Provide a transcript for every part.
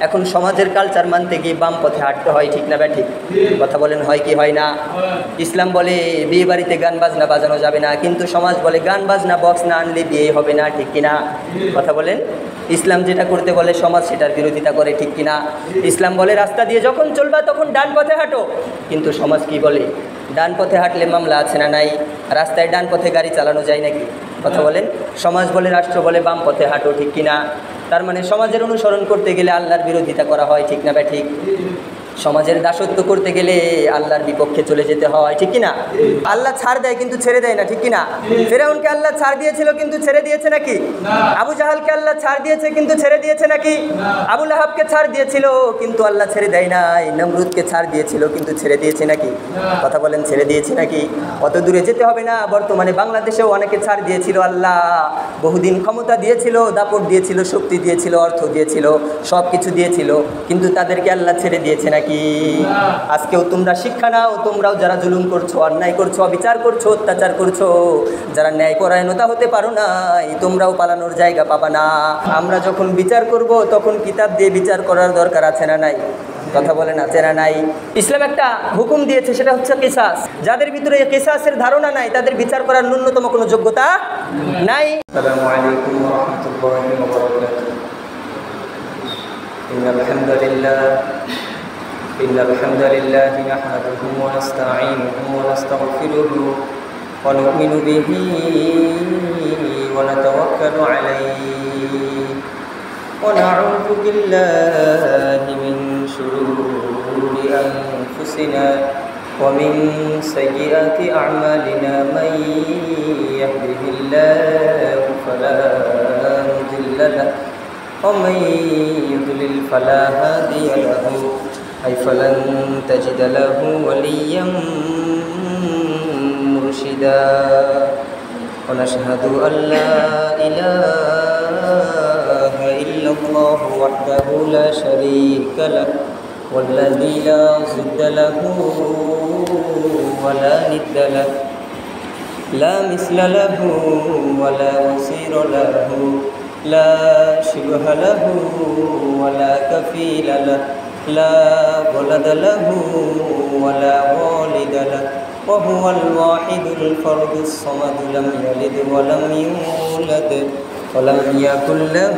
এখন সমাজের কালচার মানতে গিয়ে বাম পথে হাঁটতে হয়, ঠিক না ব্যাঠিক? কথা বলেন, হয় কি হয় না? ইসলাম বলে বিয়ে বাড়িতে গান বাজনা বাজানো যাবে না, কিন্তু সমাজ বলে গান বাজনা বক্স না আনলে বিয়ে হবে না, ঠিক কিনা? কথা বলেন। ইসলাম যেটা করতে বলে সমাজ সেটার বিরোধিতা করে, ঠিক কিনা? ইসলাম বলে রাস্তা দিয়ে যখন চলবা তখন ডান পথে হাঁটো, কিন্তু সমাজ কি বলে? ডান পথে হাঁটলে মামলা আছে না নাই? রাস্তায় ডান পথে গাড়ি চালানো যায় নাকি? কথা বলেন। সমাজ বলে, রাষ্ট্র বলে বাম পথে হাঁটো, ঠিক কিনা? তার মানে সমাজের অনুসরণ করতে গেলে আল্লাহর বিরোধিতা করা হয়, ঠিক না ব্যাঠিক? সমাজের দাসত্ব করতে গেলে আল্লাহর বিপক্ষে চলে যেতে হয়, ঠিক কিনা? আল্লাহ ছাড় দেয় কিন্তু ছেড়ে দেয় না, ঠিক কিনা? ফিরআউনকে আল্লাহ ছাড় দিয়েছিল কিন্তু ছেড়ে দিয়েছে নাকি? আবু জাহালকে আল্লাহ ছাড় দিয়েছে কিন্তু ছেড়ে দিয়েছে নাকি? আবু লাহাবকে ছাড় দিয়েছিল কিন্তু আল্লাহ ছেড়ে দেয় নাই। নমরুদকে ছাড় দিয়েছিল কিন্তু ছেড়ে দিয়েছে নাকি? কথা বলেন, ছেড়ে দিয়েছে নাকি? অত দূরে যেতে হবে না, বর্তমানে বাংলাদেশেও অনেকে ছাড় দিয়েছিল আল্লাহ। বহুদিন ক্ষমতা দিয়েছিল, দাপট দিয়েছিল, শক্তি দিয়েছিল, অর্থ দিয়েছিল, সব কিছু দিয়েছিল, কিন্তু তাদেরকে আল্লাহ ছেড়ে দিয়েছে নাকি? আজকেও তোমরা শিক্ষা নাও, তোমরাও যারা জুলুম করছো, অন্যায় করছো, অবিচার করছো, অত্যাচার করছো, যারা ন্যায় পরায়ণতা হতে পারো নাই, তোমরাও পালানোর জায়গা পাবা না। আমরা যখন বিচার করব তখন কিতাব দিয়ে বিচার করার দরকার আছে না নাই? কথা বলেন, আছে না নাই? ইসলাম একটা হুকুম দিয়েছে, সেটা হচ্ছে কিসাস। যাদের ভিতরে কিসাসের ধারণা নাই তাদের বিচার করার ন্যূনতম কোনো যোগ্যতা নাই। আসসালামু আলাইকুম ওয়া রাহমাতুল্লাহি ওয়া বারাকাতুহু। ইন্নাল হামদুলিল্লাহি নাহমাদুহু ওয়া নাস্তাঈনুহু ওয়া নাস্তাগফিরুহু ওয়া নু'মিনু বিহি ওয়া নাতাওয়াক্কালু আলাইহি ওয়া না'উযু বিল্লাহি মিন শুরুরি আনফুসিনা ওয়া মিন সাইয়্যাতি আ'মালিনা মান ইয়াহদিহিল্লাহু ফালা মুদিল্লা লাহু ওয়া মান ইউদ্লিল ফালা হাদিয়া লাহু فلن تجد له وليا مرشدا ونشهد أن لا إله إلا الله وحده لا شريك له والذي لا ضد له ولا ند له لا مثل له ولا وزير له لا شبه له ولا كفيل له لا ولد له ولا والد له وهو الواحد الفرد الصمد لم يلد ولم يولد ولم يكن له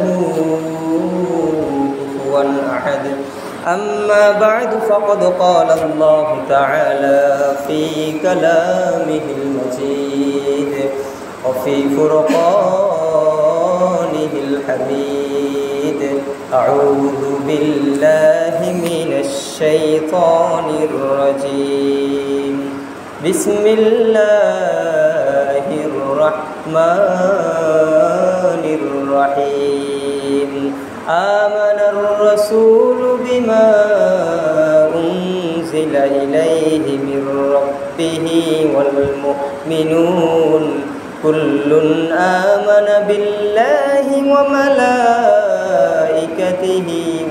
كفوا أحد أما بعد فقد قال الله تعالى في كلامه المجيد وفي فرقانه الحميد أعوذ بالله من الشيطان الرجيم بسم الله الرحمن الرحيم آمن الرسول بما أنزل إليه من ربه والمؤمنون كل آمن بالله وملائكته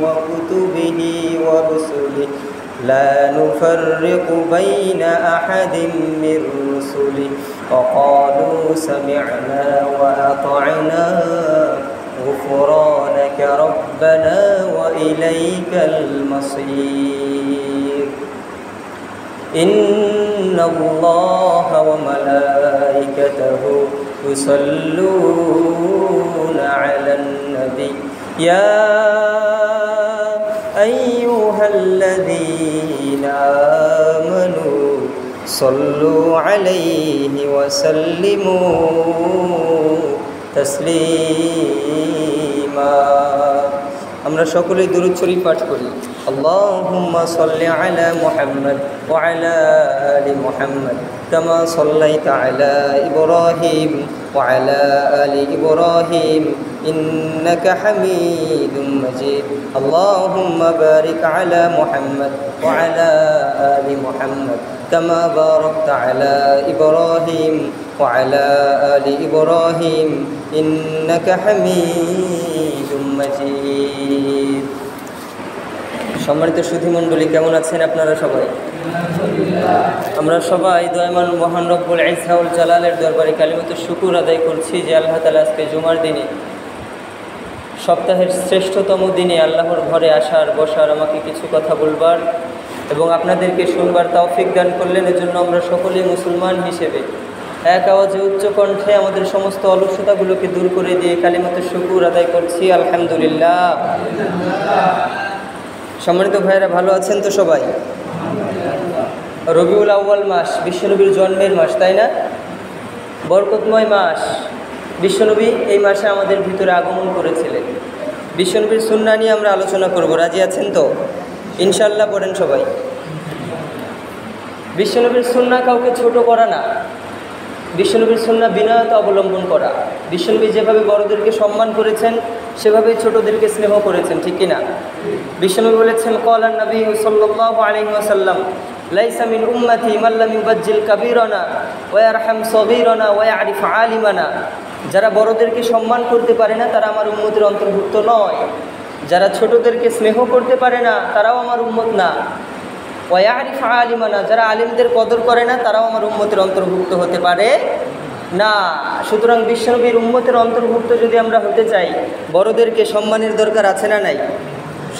وكتبه ورسله لا نفرق بين أحد من رسله وقالوا سمعنا وأطعنا غفرانك ربنا وإليك المصير إن الله وملائكته يصلون على النبي يا أيها الذين آمنوا صلوا عليه وسلموا تسليما আমরা সকলেই দুরূদ শরীফ পাঠ করি। আল্লাহুম্মা সাল্লি আলা মুহাম্মদ ওয়া আলা আলি মুহাম্মদ কামা সাল্লাইতা আলা ইব্রাহিম ওয়া আলা আলি ইব্রাহিম ইন্নাকা হামিদুম মাজিদ। আল্লাহুম্মা বারিক আলা মুহাম্মদ ওয়া আলা আলি মুহাম্মদ কামা বারাকতা আলা ইব্রাহিম ওয়া আলা আলি ইব্রাহিম ইন্নাকা হামিদুম মাজিদ। সম্মানিত সুধীমণ্ডলী, কেমন আছেন আপনারা সবাই? আমরা সবাই দয়ামান মহান রব্বুল ইজ্জা ওয়াল জালালের দরবারে কালিমাতুশ শুকর আদায় করছি যে আল্লাহ তাআলা আজকে জুমার দিনে সপ্তাহের শ্রেষ্ঠতম দিনে আল্লাহর ঘরে আসার বসার আমাকে কিছু কথা বলবার এবং আপনাদেরকে শুনবার তৌফিক দান করলেন। এজন্য আমরা সকলেই মুসলমান হিসেবে এক আওয়াজে উচ্চ কণ্ঠে আমাদের সমস্ত অলসতাগুলোকে দূর করে দিয়ে কালিমাতে শুকর আদায় করছি, আলহামদুলিল্লাহ। সম্মানিত ভাইয়েরা, ভালো আছেন তো সবাই? রবিউল আউয়াল মাস, বিশ্বনবীর জন্মের মাস, তাই না? বরকতময় মাস। বিশ্বনবী এই মাসে আমাদের ভিতরে আগমন করেছিলেন। বিশ্বনবীর সুন্নাহ নিয়ে আমরা আলোচনা করব। রাজি আছেন তো? ইনশাআল্লাহ পড়েন সবাই। বিশ্বনবীর সুন্নাহ কাউকে ছোট করা না, বিশ্বনবীর সুন্নাহ বিনয়তা অবলম্বন করা। বিশ্বনবী যেভাবে বড়দেরকে সম্মান করেছেন সেভাবেই ছোটদেরকে স্নেহ করেছেন, ঠিক কিনা? বিশ্বনবী বলেছেন, ক্বালান নবী সাল্লাল্লাহু আলাইহি ওয়াসাল্লাম, লাইসা মিন উম্মতি মান লাম ইউবাজ্জিল কাবীরানা ওয়া ইয়ারহাম সগীরানা ওয়া ইয়ারিফ আলিমানা। যারা বড়দেরকে সম্মান করতে পারে না তারা আমার উম্মতের অন্তর্ভুক্ত নয়। যারা ছোটদেরকে স্নেহ করতে পারে না তারাও আমার উম্মত না। ওয়া ইয়ারিফ আলিমানা, যারা আলিমদের কদর করে না তারাও আমার উম্মতের অন্তর্ভুক্ত হতে পারে না। সুতরাং বিশ্বনবীর উম্মতের অন্তর্ভুক্ত যদি আমরা হতে চাই, বড়দেরকে সম্মানের দরকার আছে না নাই?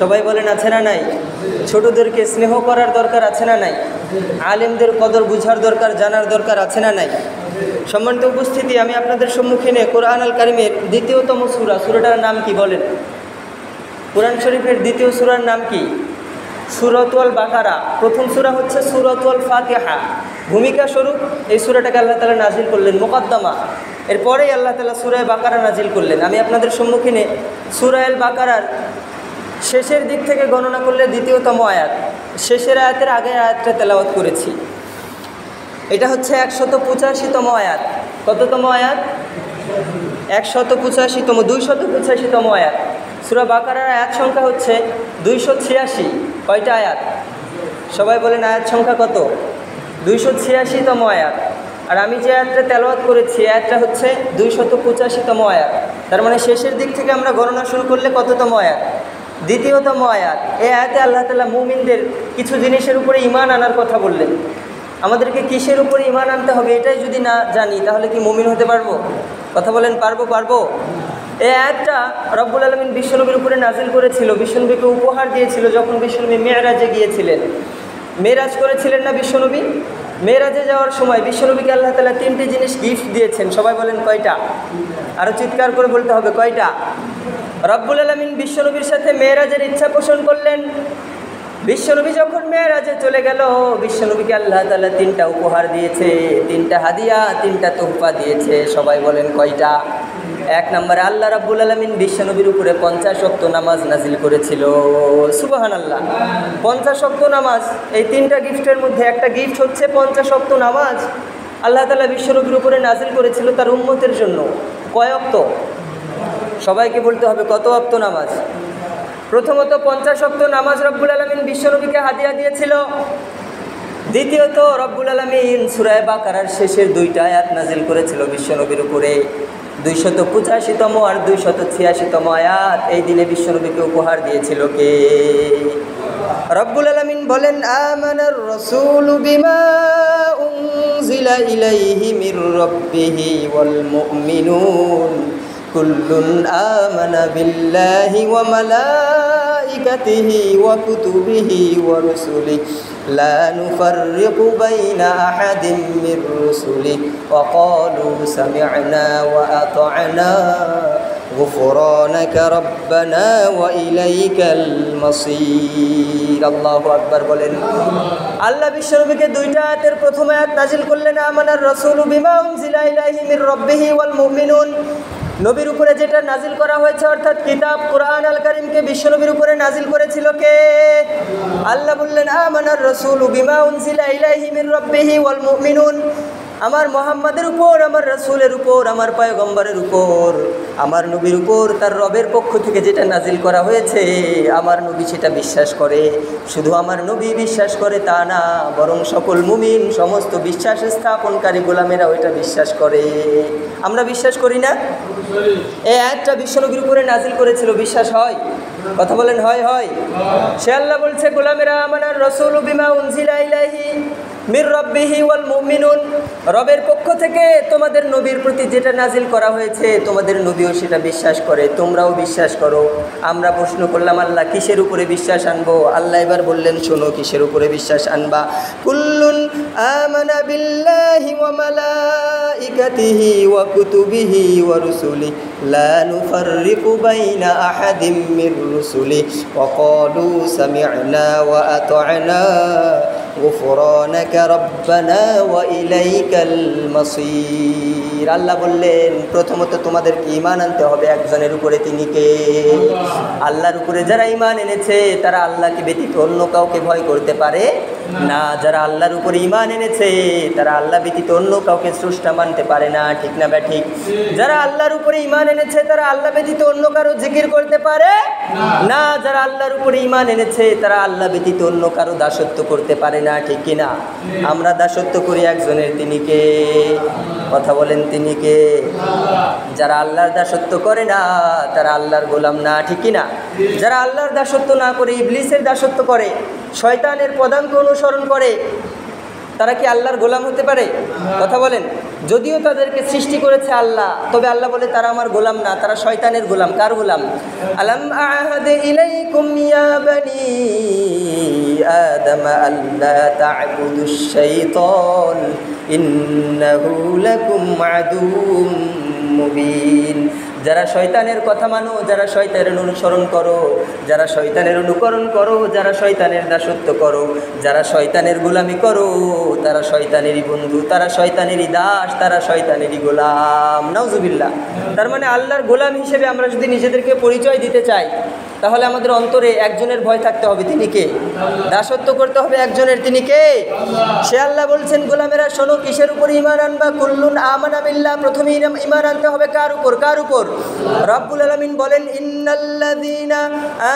সবাই বলেন, আছে না নাই? ছোটদেরকে স্নেহ করার দরকার আছে না নাই? আলেমদের কদর বুঝার দরকার, জানার দরকার আছে না নাই? সম্মানিত উপস্থিতি, আমি আপনাদের সম্মুখীনে কোরআন আল কারিমের দ্বিতীয়তম সূরা, সূরাটার নাম কি বলেন? কোরআন শরীফের দ্বিতীয় সূরার নাম কি? সূরাতুল বাকারা। প্রথম সূরা হচ্ছে সূরাতুল ফাতিহা। ভূমিকা স্বরূপ এই সূরাটাকে আল্লাহ তাআলা নাজিল করলেন, মুকদ্দমা। এরপরেই আল্লাহ তাআলা সূরা বাকারা নাজিল করলেন। আমি আপনাদের সম্মুখীনে সূরা আল বাকারার শেষের দিক থেকে গণনা করলে দ্বিতীয়তম আয়াত, শেষের আয়াতের আগের আয়াতটা তেলাওয়াত করেছি। এটা হচ্ছে 185তম আয়াত। কততম আয়াত? 185তম, 285তম আয়াত। সূরা বাকারার আয়াত সংখ্যা হচ্ছে 286। কয়টা আয়াত? সবাই বলেন, আয়াত সংখ্যা কত? 286তম আয়াত। আর আমি যে আয়াতটা তেলাওয়াত করেছি আয়াতটা হচ্ছে 285তম আয়াত। তার মানে শেষের দিক থেকে আমরা গণনা শুরু করলে কততম আয়াত? দ্বিতীয়তম আয়াত। এই আয়াতে আল্লাহ তাআলা মুমিনদের কিছু জিনিসের উপরে ঈমান আনার কথা বললেন। আমাদেরকে কিসের উপরে ঈমান আনতে হবে এটাই যদি না জানি তাহলে কি মুমিন হতে পারবো? কথা বলেন, পারবো? এই আয়াতটা রব্বুল আলামিন বিশ্বনবীর উপরে নাজিল করেছিল, বিশ্বনবীকে উপহার দিয়েছিল যখন বিশ্বনবী মেরাজে গিয়েছিলেন। মেরাজ করেছিলেন না বিশ্বনবী? মেরাজে যাওয়ার সময় বিশ্বনবীকে আল্লাহ তাআলা 3টি জিনিস গিফট দিয়েছেন। সবাই বলেন কয়টা? আরও চিৎকার করে বলতে হবে, কয়টা? রব্বুল আলামিন বিশ্বনবীর সাথে মেরাজের ইচ্ছা পোষণ করলেন। বিশ্বনবী যখন মেরাজে চলে গেল, বিশ্বনবীকে আল্লাহ তাআলা 3টা উপহার দিয়েছে, 3টা হাদিয়া, 3টা তোহফা দিয়েছে। সবাই বলেন কয়টা? 1 নম্বরে আল্লাহ রাব্বুল আলামিন বিশ্বনবীর উপরে 50 ওয়াক্ত নামাজ নাজিল করেছিল। সুবহানাল্লাহ, 50 ওয়াক্ত নামাজ। এই 3টা গিফটের মধ্যে একটা গিফট হচ্ছে 50 ওয়াক্ত নামাজ আল্লাহ তাআলা বিশ্বনবীর উপরে নাজিল করেছিল তার উম্মতের জন্য। কয় ওয়াক্ত? সবাইকে বলতে হবে কত ওয়াক্ত নামাজ। প্রথমত 50 ওয়াক্ত নামাজ রব্বুল আলামিন বিশ্বনবীকে হাদিয়া দিয়েছিল। দ্বিতীয়ত রব্বুল আলামিন সূরা বাকারার শেষের 2টা আয়াত নাজিল করেছিল বিশ্বনবীর উপরে। 285তম আর 286তম আয়াত এই দিনে বিশ্বনবীকে উপহার দিয়েছিল কে? রব্বুল আলামিন বলেন, আমানার রাসূলু বিমা উনজিলা ইলাইহি মির রাব্বিহি ওয়াল মুমিনুন কুল্লুন আমানা বিল্লাহি ওয়া মালাইকাতিহি ওয়া কুতুবিহি ওয়া রুসুলিহি লা নুফাররিকু বাইনা আহাদিন মির রুসুলিহি ওয়া ক্বালু সামি'না ওয়া আতা'না গুফরানাকা রাব্বানা ওয়া ইলাইকাল মাসির। আল্লাহু আকবার বলেন। আল্লাহ বিশ্বনবীকে 2টা আয়াতের প্রথম আয়াত নাজিল করলেন, আমানার রাসূলু বিমা উনজিলা ইলাইহি মির রাব্বিহি ওয়াল মুমিনুন। নবীর উপরে যেটা নাজিল করা হয়েছে অর্থাৎ কিতাব কোরআন আল কারীমকে বিশ্বনবীর উপরে নাজিল করেছিল কে? আল্লাহ বললেন, আমানার রাসূলু বিমা উনজিলা ইলাইহি মির রাব্বিহি ওয়াল মুমিনুন। আমার মুহাম্মাদের উপর, আমার রাসূলের উপর, আমার পয়গম্বরের উপর, আমার নবীর উপর তার রবের পক্ষ থেকে যেটা নাজিল করা হয়েছে আমার নবী সেটা বিশ্বাস করে। শুধু আমার নবী বিশ্বাস করে তা না, বরং সকল মুমিন, সমস্ত বিশ্বাস স্থাপনকারী গোলামেরা ওইটা বিশ্বাস করে। আমরা বিশ্বাস করি না? এই আয়াতটা বিশ্বনবীর উপরে নাজিল করেছিল, বিশ্বাস হয়? কথা বলেন, হয়? সে আল্লাহ বলছে, গোলামেরা আমানার রাসূলু বিমা উনজিলা ইলাইহি মির রাব্বিহি ওয়াল মুমিনুন, রবের পক্ষ থেকে তোমাদের নবীর প্রতি যেটা নাজিল করা হয়েছে তোমাদের নবী নবীও সেটা বিশ্বাস করে, তোমরাও বিশ্বাস করো। আমরা প্রশ্ন করলাম আল্লাহ কিসের উপরে বিশ্বাস আনবো? আল্লাহ এবার বললেন শোনো কিসের উপরে বিশ্বাস আনবা। কুল্লুন আমানা বিল্লাহি ওয়া মালাইকাতিহি ওয়া কুতুবিহি ওয়া রুসুলিহি লা নুফাররিকু বাইনা আহাদিম মির রুসুলিহি ওয়া ক্বালু সামি'না ওয়া আতা'না গুফরানাকা রাব্বানা ওয়া ইলাইকাল মাসির। আল্লাহ বললেন প্রথমত তোমাদেরকে ঈমান আনতে হবে একজনের উপরে, তিনি কে? আল্লাহর উপরে যারা ঈমান এনেছে তারা আল্লাহকে ব্যতীত অন্য কাউকে ভয় করতে পারে না। যারা আল্লাহর উপরে ঈমান এনেছে তারা আল্লাহ ব্যতীত অন্য কাউকে স্রষ্টা মানতে পারে না, ঠিক না ব্যাঠিক? যারা আল্লাহর উপরে ঈমান এনেছে তারা আল্লাহ ব্যতীত অন্য কারো জিকির করতে পারে না। যারা আল্লাহর উপরে ঈমান এনেছে তারা আল্লাহ ব্যতীত অন্য কারো দাসত্ব করতে পারে না, ঠিক কিনা? আমরা দাসত্ব করি একজনের, তিনি কে? কথা বলেন, তিনি কে? যারা আল্লাহর দাসত্ব করে না তারা আল্লাহর গোলাম না, ঠিক কিনা? যারা আল্লাহর দাসত্ব না করে ইবলিসের দাসত্ব করে, শয়তানের পদাঙ্ক অনুসরণ করে, তারা কি আল্লাহর গোলাম হতে পারে? কথা বলেন। যদিও তাদেরকে সৃষ্টি করেছে আল্লাহ, তবে আল্লাহ বলে তারা আমার গোলাম না, তারা শয়তানের গোলাম। কার গোলাম? আলাম আহাদ ইলাইকুম ইয়া বানি আদম আল্লা তা'বুদুশ শাইতান ইন্নাহু লাকুম আদুউম মুবিন। যারা শয়তানের কথা মানো, যারা শয়তানের অনুসরণ করো, যারা শয়তানের অনুকরণ করো, যারা শয়তানের দাসত্ব করো, যারা শয়তানের গোলামি করো, তারা শয়তানেরই বন্ধু, তারা শয়তানেরই দাস, তারা শয়তানেরই গোলাম। নাউজুবিল্লাহ। তার মানে আল্লাহর গোলাম হিসেবে আমরা যদি নিজেদেরকে পরিচয় দিতে চাই তাহলে আমাদের অন্তরে একজনের ভয় থাকতে হবে, তিনি কে? দাসত্ব করতে হবে একজনের, তিনি কে? সে আল্লাহ বলছেন গোলামেরা শোনো কিসের উপর ঈমান আনবা? কুল্লুন আমানা বিল্লাহ। প্রথমে ঈমান আনতে হবে কার উপর? কার উপর? রব্বুল আলামিন বলেন ইন্নাল্লাযীনা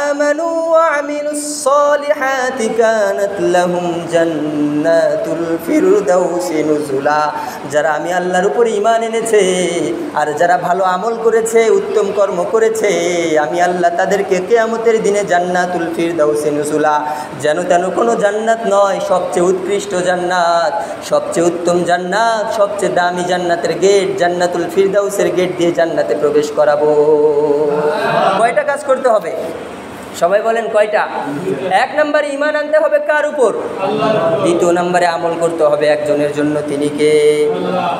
আমানু ওয়া আমিলুস সলিহাতি কানাত লাহুম জান্নাতুল ফিরদাউসি নুজুলা। যারা আমি আল্লাহর উপর ঈমান এনেছে আর যারা ভালো আমল করেছে, উত্তম কর্ম করেছে, আমি আল্লাহ তাদেরকে কিয়ামতের দিনে জান্নাতুল ফিরদাউসি নুজুলা, যেন তেন কোনো জান্নাত নয়, সবচেয়ে উৎকৃষ্ট জান্নাত, সবচেয়ে উত্তম জান্নাত, সবচেয়ে দামি জান্নাতের গেট, জান্নাতুল ফিরদাউসের গেট দিয়ে জান্নাতে প্রবেশ করাবো। কয়টা কাজ করতে হবে? সবাই বলেন কয়টা? এক নম্বরে ঈমান আনতে হবে কার উপর? দ্বিতীয় নম্বরে আমল করতে হবে একজনের জন্য, তিনি কে?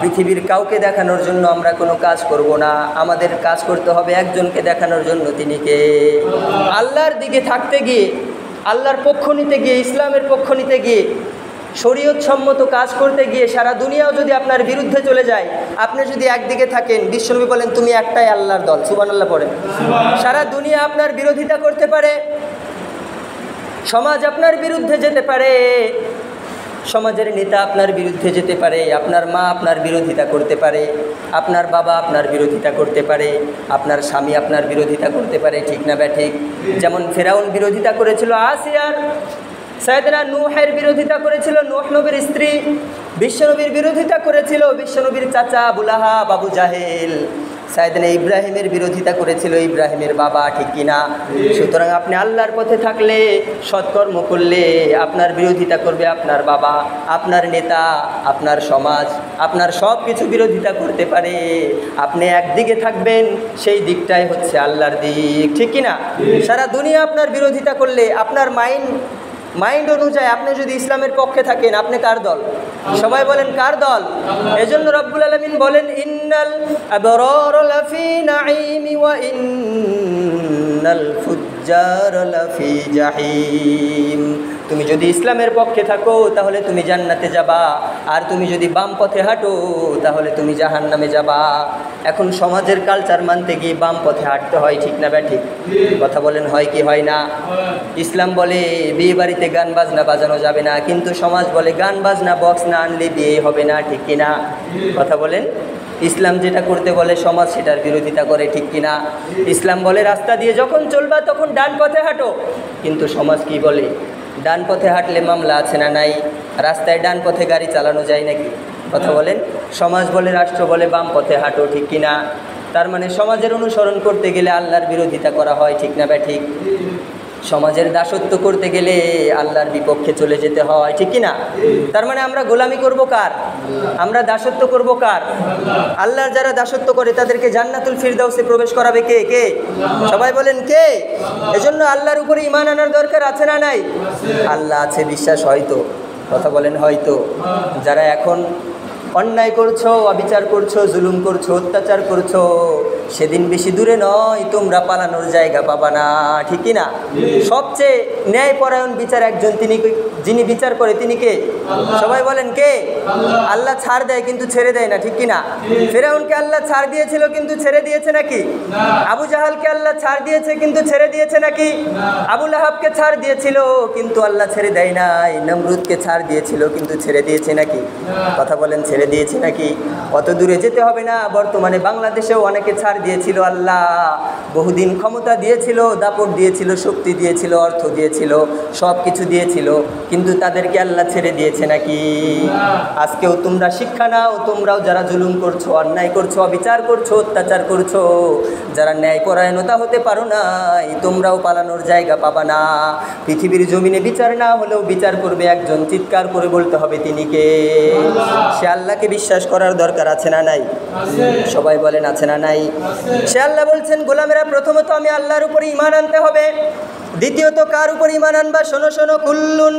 পৃথিবীর কাউকে দেখানোর জন্য আমরা কোনো কাজ করব না, আমাদের কাজ করতে হবে একজনকে দেখানোর জন্য, তিনি কে? আল্লাহর দিকে থাকতে গিয়ে, আল্লাহর পক্ষ নিতে গিয়ে, ইসলামের পক্ষ নিতে গিয়ে, শরীয়ত সম্মত কাজ করতে গিয়ে সারা দুনিয়াও যদি আপনার বিরুদ্ধে চলে যায়, আপনি যদি একদিকে থাকেন, বিশ্বনবী বলেন তুমি একটাই আল্লাহর দল। সুবহানাল্লাহ পড়েন। সারা দুনিয়া আপনার বিরোধিতা করতে পারে, সমাজ আপনার বিরুদ্ধে যেতে পারে, সমাজের নেতা আপনার বিরুদ্ধে যেতে পারে, আপনার মা আপনার বিরোধিতা করতে পারে, আপনার বাবা আপনার বিরোধিতা করতে পারে, আপনার স্বামী আপনার বিরোধিতা করতে পারে, ঠিক না ব্যাঠিক? যেমন ফেরাউন বিরোধিতা করেছিল আসিয়ার, সাইয়েদনা নূহের বিরোধিতা করেছিল নূহ নবীর স্ত্রী, বিশ্বনবীর বিরোধিতা করেছিল বিশ্বনবীর চাচা আবু লাহাব, আবু জাহেল, সাইয়েদনা ইব্রাহিমের বিরোধিতা করেছিল ইব্রাহিমের বাবা, ঠিক কিনা? সুতরাং আপনি আল্লাহর পথে থাকলে, সৎকর্ম করলে আপনার বিরোধিতা করবে আপনার বাবা, আপনার নেতা, আপনার সমাজ, আপনার সব কিছু বিরোধিতা করতে পারে। আপনি একদিকে থাকবেন, সেই দিকটাই হচ্ছে আল্লাহর দিক, ঠিক কিনা? সারা দুনিয়া আপনার বিরোধিতা করলে আপনার মাইন্ড অনুযায়ী আপনি যদি ইসলামের পক্ষে থাকেন, আপনি কার দল? সবাই বলেন কার দল? এজন্য রব্বুল আলামিন বলেন ইন্নাল আবরারা লাফি নাঈমি ওয়া ইন্নাল ফুজ্জারা লাফি জাহিম। তুমি যদি ইসলামের পক্ষে থাকো তাহলে তুমি জান্নাতে যাবা, আর তুমি যদি বাম পথে হাঁটো তাহলে তুমি জাহান্নামে যাবা। এখন সমাজের কালচার মানতে গিয়ে বাম পথে হাঁটতে হয়, ঠিক না ব্যাঠিক? কথা বলেন হয় কি হয় না? ইসলাম বলে বিয়ে বাড়িতে গান বাজনা বাজানো যাবে না, কিন্তু সমাজ বলে গান বাজনা বক্স না আনলে বিয়ে হবে না, ঠিক কিনা? কথা বলেন। ইসলাম যেটা করতে বলে সমাজ সেটার বিরোধিতা করে, ঠিক কিনা? ইসলাম বলে রাস্তা দিয়ে যখন চলবা তখন ডান পথে হাঁটো, কিন্তু সমাজ কি বলে? ডান পথে হাঁটলে মামলা আছে না নাই? রাস্তায় ডান পথে গাড়ি চালানো যায় নাকি? কথা বলেন। সমাজ বলে, রাষ্ট্র বলে বাম পথে হাঁটো, ঠিক কিনা? তার মানে সমাজের অনুসরণ করতে গেলে আল্লাহর বিরোধিতা করা হয়, ঠিক না ব্যাঠিক? সমাজের দাসত্ব করতে গেলে আল্লাহর বিপক্ষে চলে যেতে হয়, ঠিক কি না? তার মানে আমরা গোলামি করব কার? আমরা দাসত্ব করব কার? আল্লাহর যারা দাসত্ব করে তাদেরকে জান্নাতুল ফিরদাউসে প্রবেশ করাবে কে? কে? সবাই বলেন কে? এজন্য আল্লাহর উপরে ঈমান আনার দরকার আছে না নাই? আল্লাহ আছে, বিশ্বাস হয়তো, কথা বলেন হয়তো। যারা এখন অন্যায় করছো, অবিচার করছো, জুলুম করছো, অত্যাচার করছো, সেদিন বেশি দূরে নয় তোমরা পালানোর জায়গা পাবা না, ঠিক কি না? সবচেয়ে ন্যায়পরায়ণ বিচার একজন, যিনি বিচার করে তিনি কে? সবাই বলেন কে? আল্লাহ ছাড় দেয় কিন্তু ছেড়ে দেয় না, ঠিক কি না? ফিরআউনকে আল্লাহ ছাড় দিয়েছিল কিন্তু ছেড়ে দিয়েছে নাকি? আবু জাহালকে আল্লাহ ছাড় দিয়েছে কিন্তু ছেড়ে দিয়েছে নাকি? আবু লাহাবকে ছাড় দিয়েছিল কিন্তু আল্লাহ ছেড়ে দেয় নাই। নমরুদকে ছাড় দিয়েছিল কিন্তু ছেড়ে দিয়েছে নাকি? কথা বলেন, ছেড়ে দিয়েছে নাকি? অত দূরে যেতে হবে না, বর্তমানে বাংলাদেশেও অনেকে ছাড় দিয়েছিল আল্লাহ। বহুদিন ক্ষমতা দিয়েছিল, দাপট দিয়েছিল, শক্তি দিয়েছিল, অর্থ দিয়েছিল, সব কিছু দিয়েছিল, কিন্তু তাদেরকে আল্লাহ ছেড়ে দিয়েছে নাকি? আজকেও তোমরা শিক্ষা নাও, তোমরাও যারা জুলুম করছো, অন্যায় করছো, অবিচার করছো, অত্যাচার করছো, যারা ন্যায়পরায়ণতা হতে পারো নাই, তোমরাও পালানোর জায়গা পাবা না। পৃথিবীর জমিনে বিচার না হলেও বিচার করবে একজন, চিৎকার করে বলতে হবে তিনি কে? সে আল্লাহকে বিশ্বাস করার দরকার আছে না নাই? সবাই বলেন আছে না নাই? সে আল্লাহ বলছেন, গোলামেরা প্রথমত আমি আল্লাহর উপরে ঈমান আনতে হবে। দ্বিতীয়ত কার উপর ঈমান আনবা? শোনো শোনো, কুল্লুন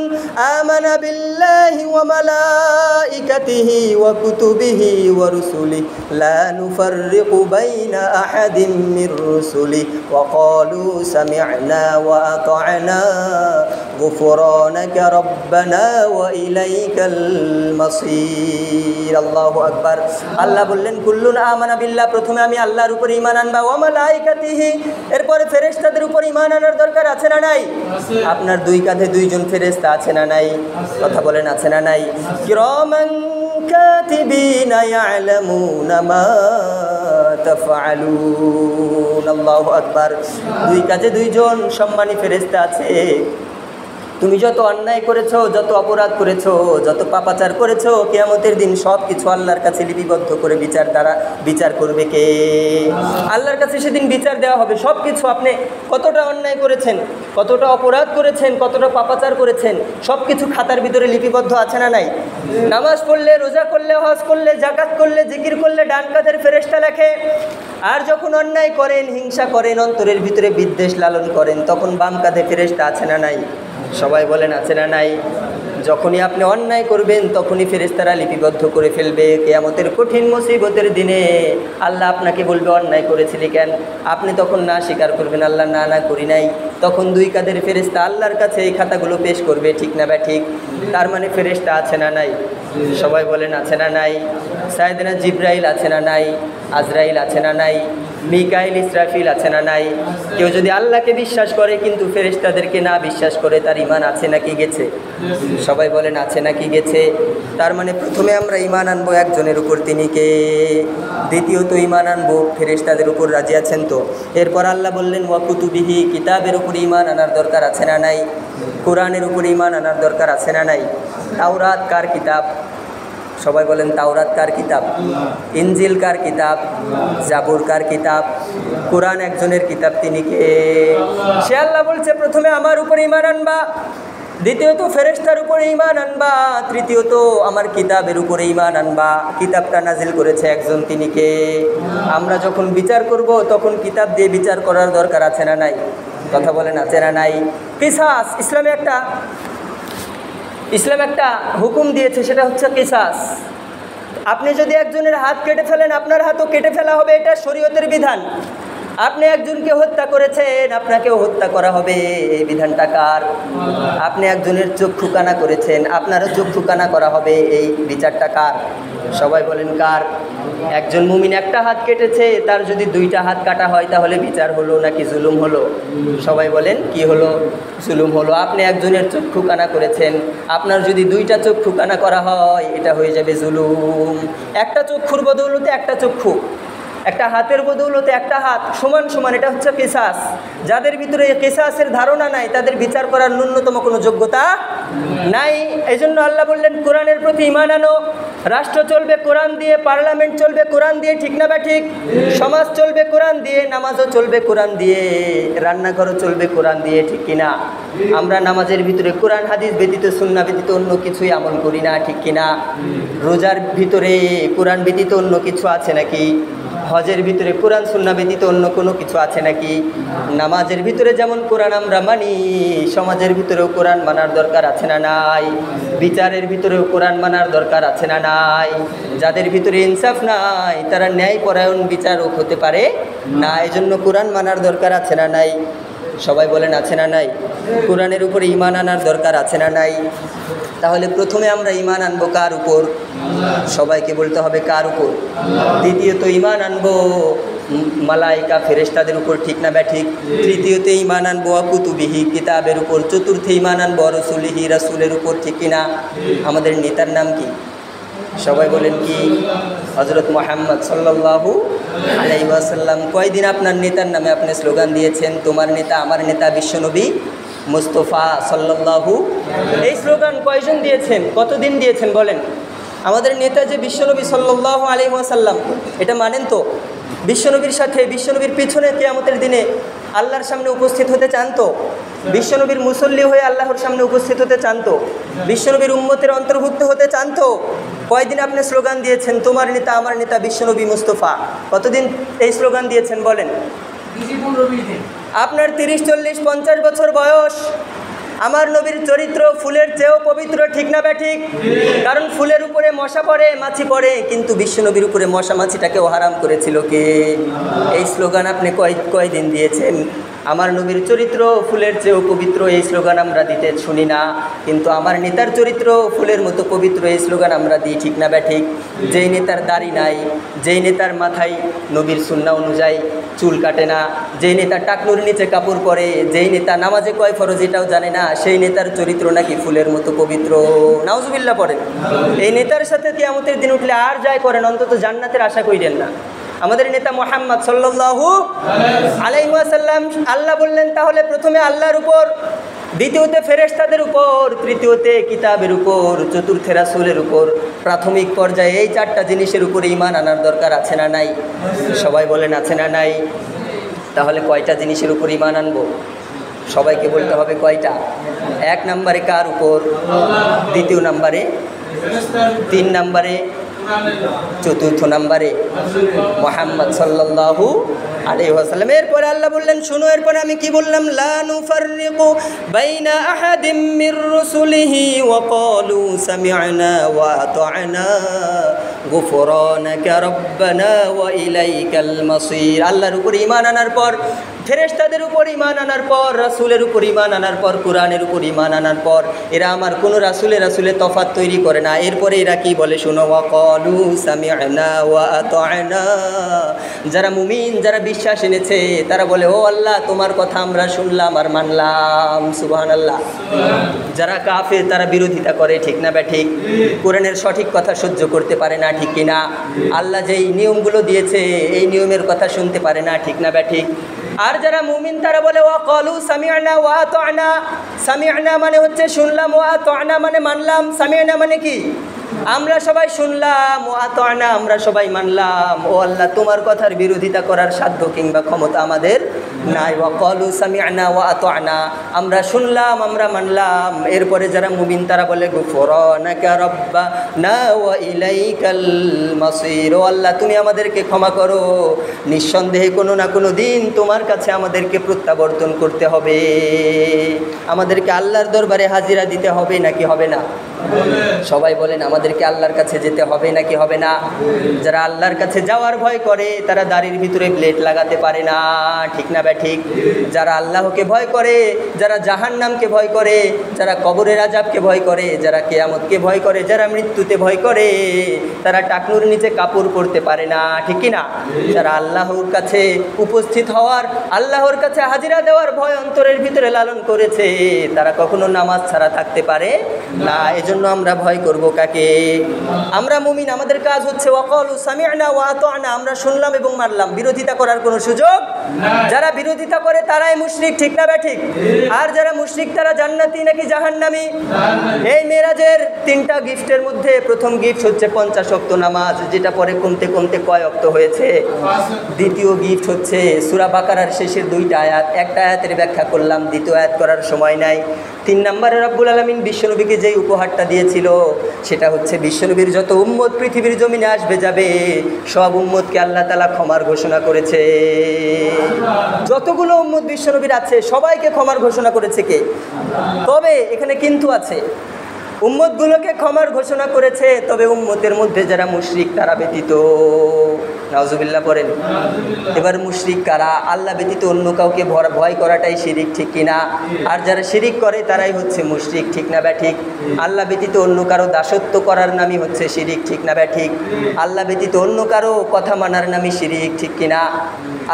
আমানা বিল্লাহি ওয়া মালাইকাতিহি ওয়া কুতুবিহি ওয়া রুসুলিহি লা নুফাররিকু বাইনা আহাদিম মির রুসুলিহি ওয়া ক্বালু সামি'না ওয়া আতা'না গুফরানাকা রাব্বানা ওয়া ইলাইকাল মাসির। আল্লাহু আকবার। আল্লাহ বললেন কুল্লুন আমানা বিল্লাহ, প্রথমে আমি আল্লাহর উপর ঈমান আনবা, ওয়া মালাইকাতিহি, এরপরে ফেরেশতাদের উপর ঈমান আনার দরকার আছে না নাই? আপনার দুই কাঁধে দুইজন ফেরেশতা আছে না নাই? কথা বলেন আছে না নাই? কিরামান কাতিবিনা ইয়ালামুনা মা তাফআলুন। আল্লাহু আকবার। দুই কাঁধে দুইজন সম্মানী ফেরেশতা আছে। তুমি যত অন্যায় করেছো, যত অপরাধ করেছো, যত পাপাচার করেছো, কিয়ামতের দিন সব কিছু আল্লাহর কাছে লিপিবদ্ধ করে বিচার করবে কে? আল্লাহর কাছে সেদিন বিচার দেওয়া হবে সব কিছু। আপনি কতটা অন্যায় করেছেন, কতটা অপরাধ করেছেন, কতটা পাপাচার করেছেন, সব কিছু খাতার ভিতরে লিপিবদ্ধ আছে না নাই? নামাজ পড়লে, রোজা করলে, হজ করলে, যাকাত করলে, জিকির করলে ডান কাঁধের ফেরেশতা লেখে। আর যখন অন্যায় করেন, হিংসা করেন, অন্তরের ভিতরে বিদ্বেষ লালন করেন, তখন বাম কাঁধে ফেরেশতা আছে না নাই? সবাই বলেন আছে না নাই? যখনই আপনি অন্যায় করবেন তখনই ফেরেশতারা লিপিবদ্ধ করে ফেলবে। কিয়ামতের কঠিন মুসিবতের দিনে আল্লাহ আপনাকে বলবে অন্যায় করেছিলি কেন? আপনি তখন না স্বীকার করবেন, আল্লাহ না করি নাই। তখন দুই কাঁধের ফেরেশতা আল্লাহর কাছে এই খাতাগুলো পেশ করবে, ঠিক না বা ঠিক? তার মানে ফেরেশতা আছে না নাই? সবাই বলেন আছে না নাই? সাইয়েদনা জিবরাইল আছে না নাই? আজরাইল আছে না নাই? মিকাইল, ইসরাফিল আছে না নাই? কেউ যদি আল্লাহকে বিশ্বাস করে কিন্তু ফেরেশতাদেরকে না বিশ্বাস করে, তার ঈমান আছে নাকি গেছে? সবাই বলেন আছে নাকি গেছে? তার মানে প্রথমে আমরা ঈমান আনবো একজনের উপর, তিনি কে? দ্বিতীয়ত ঈমান আনবো ফেরেশতাদের উপর, রাজি আছেন তো? এরপর আল্লাহ বললেন ওয়া কুতুবিহি, কিতাবের উপর ঈমান আনার দরকার আছে না নাই? কোরআনের উপর ঈমান আনার দরকার আছে না নাই? তাওরাত কার কিতাব? সবাই বলেন তাওরাত কার কিতাব? ইনজিল কার কিতাব? জাবুর কার কিতাব? কোরআন একজনের কিতাব, তিনি কে? সে আল্লাহ বলছে প্রথমে আমার উপর ঈমান আনবা, দ্বিতীয়ত ফেরেশতার উপরে ঈমান আনবা, তৃতীয়ত আমার কিতাবের উপরে ঈমান আনবা। কিতাবটা নাজিল করেছে একজন, তিনি কে? আমরা যখন বিচার করব তখন কিতাব দিয়ে বিচার করার দরকার আছে না নাই? কথা বলেন আছে না নাই? কিসাস, ইসলাম একটা হুকুম দিয়েছে, সেটা হচ্ছে কিসাস। আপনি যদি একজনের হাত কেটে ফেলেন, আপনার হাতও কেটে ফেলা হবে, এটা শরীয়তের বিধান। আপনি একজনকে হত্যা করেছেন, আপনাকেও হত্যা করা হবে, এই বিধানটা কার? আপনি একজনের চক্ষু কানা করেছেন, আপনারও চক্ষু কানা করা হবে, এই বিচারটা কার? সবাই বলেন কার? একজন মুমিন একটা হাত কেটেছে, তার যদি দুইটা হাত কাটা হয় তাহলে বিচার হলো নাকি জুলুম হলো? সবাই বলেন কি হলো? জুলুম হলো। আপনি একজনের চক্ষু কানা করেছেন, আপনার যদি দুইটা চক্ষু কানা করা হয় এটা হয়ে যাবে জুলুম। একটা চক্ষুর বদৌলতে একটা চক্ষু, একটা হাতের বদৌলতে একটা হাত, সমান সমান, এটা হচ্ছে কিসাস। যাদের ভিতরে কিসাসের ধারণা নাই তাদের বিচার করার ন্যূনতম কোনো যোগ্যতা নাই। এই জন্য আল্লাহ বললেন কোরআনের প্রতি ঈমান আনো। রাষ্ট্র চলবে কোরআন দিয়ে, পার্লামেন্ট চলবে কোরআন দিয়ে, ঠিক না ঠিক? সমাজ চলবে কোরআন দিয়ে, নামাজও চলবে কোরআন দিয়ে, রান্নাঘরও চলবে কোরআন দিয়ে, ঠিক কিনা? আমরা নামাজের ভিতরে কোরআন হাদিস ব্যতীত, সুন্নাহ ব্যতীত অন্য কিছুই আমল করি না, ঠিক কিনা? রোজার ভিতরে কোরআন ব্যতীত অন্য কিছু আছে নাকি? হজের ভিতরে কোরআন সুন্নাহ ব্যতীত অন্য কোনো কিছু আছে নাকি? নামাজের ভিতরে যেমন কোরআন আমরা মানি, সমাজের ভিতরেও কোরআন মানার দরকার আছে না নাই? বিচারের ভিতরেও কোরআন মানার দরকার আছে না নাই? যাদের ভিতরে ইনসাফ নাই তারা ন্যায়পরায়ণ বিচারক হতে পারে না, এজন্য কোরআন মানার দরকার আছে না নাই? সবাই বলেন আছে না নাই? কোরআনের উপরে ঈমান আনার দরকার আছে না নাই? তাহলে প্রথমে আমরা ঈমান আনবো কার উপর? সবাইকে বলতে হবে কার উপর? দ্বিতীয়ত ঈমান আনবো মালাইকা ফেরেশতাদের উপর, ঠিক না ঠিক? তৃতীয়তে ঈমান আনবো কুতুবিহি কিতাবের উপর। চতুর্থে ঈমান আনবো রাসূলিহি রাসূলের উপর, ঠিক কিনা? আমাদের নেতার নাম কি? সবাই বলেন কি? হযরত মুহাম্মদ সাল্লাল্লাহু আলাইহি ওয়াসাল্লাম। কয়দিন আপনার নেতার নামে আপনি স্লোগান দিয়েছেন? তোমার নেতা আমার নেতা বিশ্বনবী মুস্তাফা সাল্লাল্লাহু। এই স্লোগান কয়জন দিয়েছেন? কতদিন দিয়েছেন বলেন? আমাদের নেতা যে বিশ্বনবী সাল্লাল্লাহু আলাইহি ওয়াসাল্লাম, এটা মানেন তো? বিশ্বনবীর সাথে, বিশ্বনবীর পিছনে কিয়ামতের দিনে আল্লাহর সামনে উপস্থিত হতে চান তো? বিশ্বনবীর মুসল্লি হয়ে আল্লাহর সামনে উপস্থিত হতে চান তো? বিশ্বনবীর উম্মতের অন্তর্ভুক্ত হতে চান তো? কয়দিন আপনি স্লোগান দিয়েছেন তোমার নেতা আমার নেতা বিশ্বনবী মুস্তাফা? কতদিন এই স্লোগান দিয়েছেন বলেন? আপনার 30, 40, 50 বছর বয়স। আমার নবীর চরিত্র ফুলের চেয়েও পবিত্র, ঠিক না ঠিক? কারণ ফুলের উপরে মশা পড়ে, মাছি পড়ে, কিন্তু বিশ্বনবীর উপরে মশা মাছিটাকেও হারাম করেছিল কে? এই স্লোগান আপনি কয়দিন দিয়েছেন? আমার নবীর চরিত্র ফুলের চেয়েও পবিত্র, এই স্লোগান আমরা দিতে শুনি না, কিন্তু আমার নেতার চরিত্র ফুলের মতো পবিত্র, এই স্লোগান আমরা দিই, ঠিক না ঠিক? যেই নেতার দাড়ি নাই, যেই নেতার মাথায় নবীর সুন্নাহ অনুযায়ী চুল কাটে না, যেই নেতা টাকনুর নিচে কাপড় পরে, যেই নেতা নামাজে কয় ফরজ এটাও জানে না, সেই নেতার চরিত্র নাকি ফুলের মতো পবিত্র। নাউজুবিল্লাহ পড়েন। এই নেতার সাথে কিয়ামতের দিন উঠলে আর যাই করেন অন্তত জান্নাতের আশা কইরেন না। আমাদের নেতা মুহাম্মদ সাল্লাল্লাহু আলাইহি ওয়াসাল্লাম, আল্লাহ বললেন তাহলে প্রথমে আল্লাহর উপর, দ্বিতীয়তে ফেরেশতাদের উপর, তৃতীয়তে কিতাবের উপর, চতুর্থে রাসূলের উপর। প্রাথমিক পর্যায়ে এই 4টা জিনিসের উপরে ঈমান আনার দরকার আছে না নাই? সবাই বলেন আছে না নাই? তাহলে কয়টা জিনিসের উপর ঈমান আনবো? সবাইকে বলতে হবে কয়টা? 1 নম্বরে কার উপর? 2 নম্বরে, 3 নম্বরে, 4 নম্বরে মুহাম্মদ সাল্লাল্লাহু আলাইহি ওয়াসাল্লাম। এরপরে আল্লাহ বললেন শুনো, এরপরে আমি কি বললাম? লা নুফাররিকু বাইনা আহাদিম মির রাসূলিহি ওয়া ক্বালু সামি'না ওয়া আতা'না গুফরানাকা রাব্বানা ওয়া ইলাইকাল মাসির। আল্লাহর উপর ঈমান আনার পর, ফেরেশতাদের উপর ঈমান আনার পর, রাসূলের উপর ঈমান আনার পর, কোরআনের উপর ঈমান আনার পর, এরা আমার কোনো রাসূলে তফাৎ তৈরি করে না। এরপরে এরা কি বলে শুনো? ওয়া ক্বালু সামি'না ওয়া আতা'না। যারা মুমিন, যারা বিশ্বাস এনেছে, তারা বলে ও আল্লাহ তোমার কথা আমরা শুনলাম আর মানলাম। সুবহানাল্লাহ। যারা কাফের তারা বিরোধিতা করে, ঠিক না ঠিক? কোরআনের সঠিক কথা সহ্য করতে পারে না, ঠিক কিনা? আল্লাহ যেই নিয়মগুলো দিয়েছে এই নিয়মের কথা শুনতে পারে না, ঠিক না ঠিক? আর যারা মুমিন তারা বলে ওয়া ক্বালু সামি'না ওয়া আতা'না। সামি'না মানে হচ্ছে শুনলাম, ওয়া আতা'না মানে মানলাম। সামি'না মানে কি? আমরা সবাই শুনলাম, ও আতা'না আমরা সবাই মানলাম। ও আল্লাহ তোমার কথার বিরোধিতা করার সাধ্য কিংবা ক্ষমতা আমাদের নাই। ওয়া ক্বালু সামি'না ওয়া আতা'না, আমরা শুনলাম আমরা মানলাম। এরপরে যারা মুমিন তারা বলে গুফরানাকা রাব্বানা ওয়া ইলাইকাল মাসির। ও আল্লাহ তুমি আমাদেরকে ক্ষমা করো, নিঃসন্দেহে কোনো না কোনো দিন তোমার কাছে আমাদেরকে প্রত্যাবর্তন করতে হবে, আমাদেরকে আল্লাহর দরবারে হাজিরা দিতে হবে নাকি হবে না? সবাই বলেন আমাদেরকে আল্লাহর কাছে যেতে হবে নাকি হবে না? যারা আল্লাহর কাছে যাওয়ার ভয় করে তারা দাড়ির ভিতরে ব্লেড লাগাতে পারে না, ঠিক না ঠিক? যারা আল্লাহকে ভয় করে, যারা জাহান্নামকে ভয় করে, যারা কবরের আযাবকে ভয় করে, যারা কিয়ামতকে ভয় করে, যারা মৃত্যুতে ভয় করে, তারা টাকনুর নিচে কাপড় পরতে পারে না, ঠিক কি না? যারা আল্লাহর কাছে উপস্থিত হওয়ার, আল্লাহর কাছে হাজিরা দেওয়ার ভয় অন্তরের ভিতরে লালন করেছে, তারা কখনো নামাজ ছাড়া থাকতে পারে না। জন্য আমরা ভয় করব কাকে? আমরা মুমিন, আমাদের কাজ হচ্ছে ওয়াকালু সামি'না ওয়া আতা'না, আমরা শুনলাম এবং মানলাম, বিরোধিতা করার কোনো সুযোগ। যারা বিরোধিতা করে তারাই মুশরিক, ঠিক না ঠিক? আর যারা মুশরিক তারা জান্নাতি নাকি জাহান্নামী? এই মেরাজের 3টা গিফটের মধ্যে প্রথম গিফট হচ্ছে 50 ওয়াক্ত নামাজ, যেটা পরে কমতে কমতে কয় ওয়াক্ত হয়েছে? দ্বিতীয় গিফট হচ্ছে সূরা বাকারার শেষের 2টা আয়াত, একটা আয়াতের ব্যাখ্যা করলাম, দ্বিতীয় আয়াত করার সময় নাই। 3 নম্বরে রব্বুল আলামিন বিশ্বনবীকে যেই উপহারটা দিয়েছিল সেটা হচ্ছে বিশ্বনবীর যত উম্মত পৃথিবীর জমিনে আসবে যাবে সব উম্মতকে আল্লাহ তাআলা ক্ষমার ঘোষণা করেছে। যতগুলো উম্মত বিশ্বনবীর আছে সবাইকে ক্ষমার ঘোষণা করেছে কে? তবে এখানে কিন্তু আছে, উম্মতগুলোকে ক্ষমার ঘোষণা করেছে, তবে উম্মতের মধ্যে যারা মুশরিক তারা ব্যতীত। নাউজুবিল্লাহ পড়েন। এবার মুশরিক কারা? আল্লাহ ব্যতীত অন্য কাউকে ভয় করাটাই শিরিক, ঠিক কিনা? আর যারা শিরিক করে তারাই হচ্ছে মুশরিক, ঠিক না ঠিক? আল্লাহ ব্যতীত অন্য কারো দাসত্ব করার নামই হচ্ছে শিরিক, ঠিক না ঠিক? আল্লাহ ব্যতীত অন্য কারো কথা মানার নামই শিরিক, ঠিক কিনা?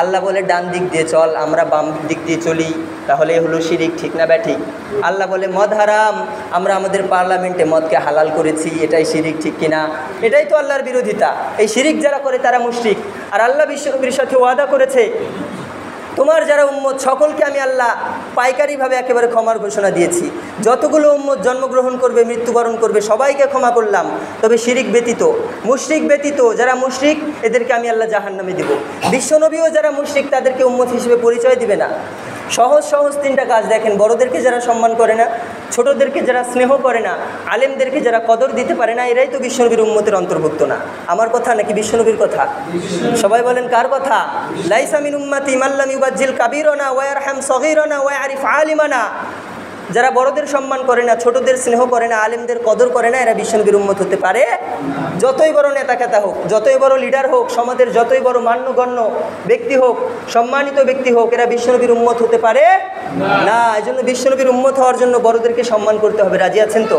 আল্লাহ বলে ডান দিক দিয়ে চল, আমরা বাম দিক দিয়ে চলি, তাহলে হলো শিরিক, ঠিক না ঠিক? আল্লাহ বলে মদ হারাম, আমরা আমাদের পার্লামেন্টে মদকে হালাল করেছি, এটাই শিরিক, ঠিক কিনা? এটাই তো আল্লাহর বিরোধিতা। এই শিরিক যারা করে তারা মুশরিক। আর আল্লাহ বিশ্বনবীর সাথে ওয়াদা করেছে, তোমার যারা উম্মত সকলকে আমি আল্লাহ পাইকারিভাবে একেবারে ক্ষমার ঘোষণা দিয়েছি। যতগুলো উম্মত জন্মগ্রহণ করবে, মৃত্যুবরণ করবে, সবাইকে ক্ষমা করলাম, তবে শিরিক ব্যতীত, মুশরিক ব্যতীত। যারা মুশরিক এদেরকে আমি আল্লাহ জাহান্নামে দিব। বিশ্বনবীও যারা মুশরিক তাদেরকে উম্মত হিসেবে পরিচয় দিবে না। সহজ সহজ 3টা কাজ দেখেন। বড়দেরকে যারা সম্মান করে না, ছোটদেরকে যারা স্নেহ করে না, আলেমদেরকে যারা কদর দিতে পারে না, এরাই তো বিশ্বনবীর উম্মতের অন্তর্ভুক্ত না। আমার কথা নাকি বিশ্বনবীর কথা? সবাই বলেন কার কথা? লাইসা মিন উম্মতি মান লাম ইউবাজ্জিল কাবীরানা ওয়া ইয়ারহাম সগীরানা ওয়া ইয়ারিফ আলিমানা। যারা বড়দের সম্মান করে না, ছোটদের স্নেহ করে না, আলেমদের কদর করে না, এরা বিশ্বনবীর উম্মত হতে পারে? যতই বড় নেতাকেতা হোক, যতই বড় লিডার হোক, সমাজের যতই বড় মান্যগণ্য ব্যক্তি হোক, সম্মানিত ব্যক্তি হোক, এরা বিশ্বনবীর উম্মত হতে পারে না। এই জন্য বিশ্বনবীর উম্মত হওয়ার জন্য বড়দেরকে সম্মান করতে হবে, রাজি আছেন তো?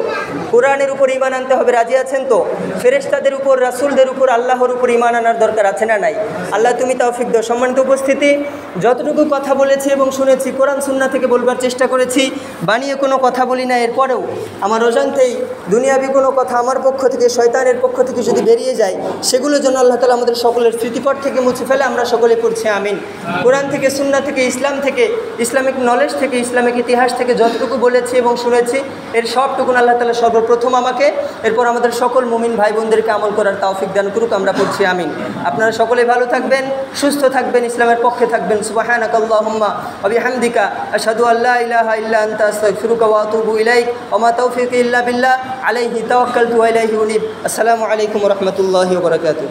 কোরআনের উপর ঈমান আনতে হবে, রাজি আছেন তো? ফেরেশতাদের উপর, রাসূলদের উপর, আল্লাহর উপর ঈমান আনার দরকার আছে না নাই? আল্লাহ তুমি তৌফিক দাও। সম্মানিত উপস্থিতি, যতটুকু কথা বলেছি এবং শুনেছি কোরআন সুন্নাহ থেকে বলবার চেষ্টা করেছি, বানিয়ে কোনো কথা বলি না। এরপরেও আমার অজান্তেই দুনিয়াবি কোনো কথা আমার পক্ষ থেকে, শয়তানের পক্ষ থেকে যদি বেরিয়ে যায়, সেগুলো যেন আল্লাহ তাআলা আমাদের সকলের স্মৃতিপট থেকে মুছে ফেলে। আমরা সকলে পড়ছি আমিন। কোরআন থেকে, সুন্নাহ থেকে, ইসলাম থেকে, ইসলামিক নলেজ থেকে, ইসলামিক ইতিহাস থেকে যতটুকু বলেছি এবং শুনেছি, এর সবটুকুন আল্লাহ তাআলা সর্বপ্রথম আমাকে, এরপর আমাদের সকল মুমিন ভাই বোনদেরকে আমল করার তৌফিক দান করুক। আমরা পড়ছি আমিন। আপনারা সকলে ভালো থাকবেন, সুস্থ থাকবেন, ইসলামের পক্ষে থাকবেন। সুবহানাকাল্লাহুম্মা ওয়া বিহামদিকা আশহাদু আল্লা ইলাহা ইল্লা আনতা আস্তাগফিরুকা ওয়া আতুবু ইলাইক ওয়া মা তাওফীকি ইল্লা বিল্লাহ আলাইহি তাওয়াক্কালতু ওয়া ইলাইহি উনীব। আসসালামু আলাইকুম ওয়া রাহমাতুল্লাহি ওয়া বারাকাতুহু।